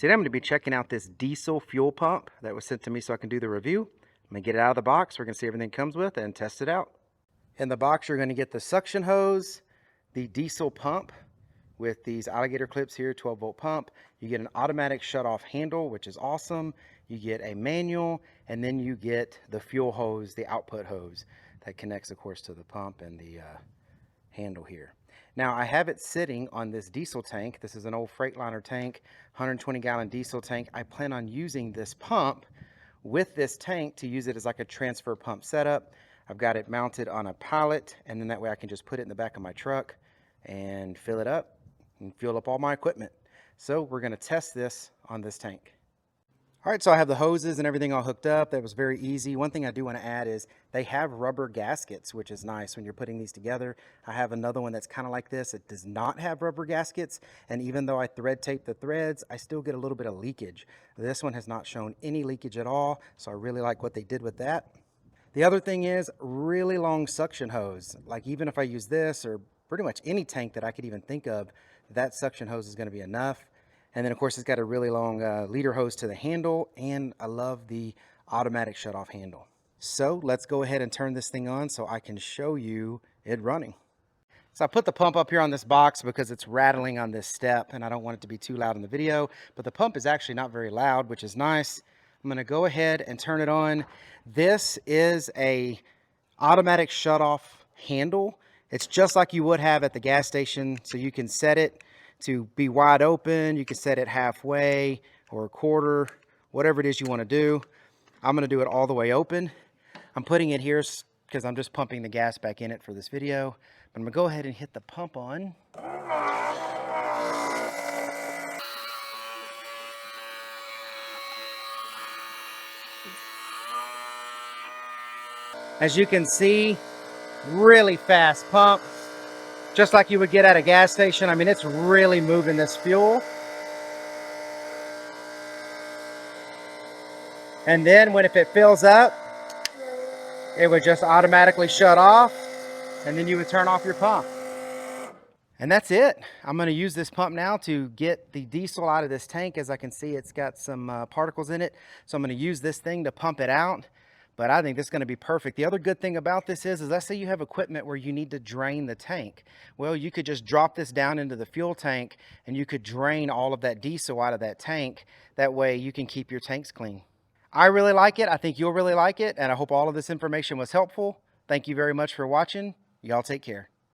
Today I'm going to be checking out this diesel fuel pump that was sent to me so I can do the review. I'm going to get it out of the box. We're going to see everything it comes with and test it out. In the box you're going to get the suction hose, the diesel pump with these alligator clips here, 12-volt pump. You get an automatic shut-off handle, which is awesome. You get a manual, and then you get the fuel hose, the output hose that connects, of course, to the pump and the handle here. Now I have it sitting on this diesel tank. This is an old Freightliner tank, 120-gallon diesel tank. I plan on using this pump with this tank to use it as like a transfer pump setup. I've got it mounted on a pallet, and then that way I can just put it in the back of my truck and fill it up and fuel up all my equipment. So we're going to test this on this tank. All right, so I have the hoses and everything all hooked up. That was very easy. One thing I do want to add is they have rubber gaskets, which is nice when you're putting these together. I have another one that's kind of like this. It does not have rubber gaskets, and even though I thread tape the threads, I still get a little bit of leakage. This one has not shown any leakage at all, so I really like what they did with that. The other thing is really long suction hose. Like even if I use this or pretty much any tank that I could even think of, that suction hose is going to be enough. And then of course it's got a really long leader hose to the handle, and I love the automatic shut-off handle. So let's go ahead and turn this thing on so I can show you it running. So I put the pump up here on this box because it's rattling on this step and I don't want it to be too loud in the video, but the pump is actually not very loud, which is nice. I'm going to go ahead and turn it on. This is a automatic shut-off handle. It's just like you would have at the gas station, so you can set it to be wide open. You can set it halfway or a quarter, whatever it is you want to do. I'm going to do it all the way open. I'm putting it here because I'm just pumping the gas back in it for this video. But I'm going to go ahead and hit the pump on. As you can see, really fast pump. Just like you would get at a gas station. I mean, it's really moving this fuel. And then if it fills up, it would just automatically shut off, and then you would turn off your pump. And that's it. I'm going to use this pump now to get the diesel out of this tank. As I can see, it's got some particles in it. So I'm going to use this thing to pump it out. But I think this is going to be perfect. The other good thing about this is let's say you have equipment where you need to drain the tank. Well, you could just drop this down into the fuel tank and you could drain all of that diesel out of that tank. That way you can keep your tanks clean. I really like it. I think you'll really like it. And I hope all of this information was helpful. Thank you very much for watching. Y'all take care.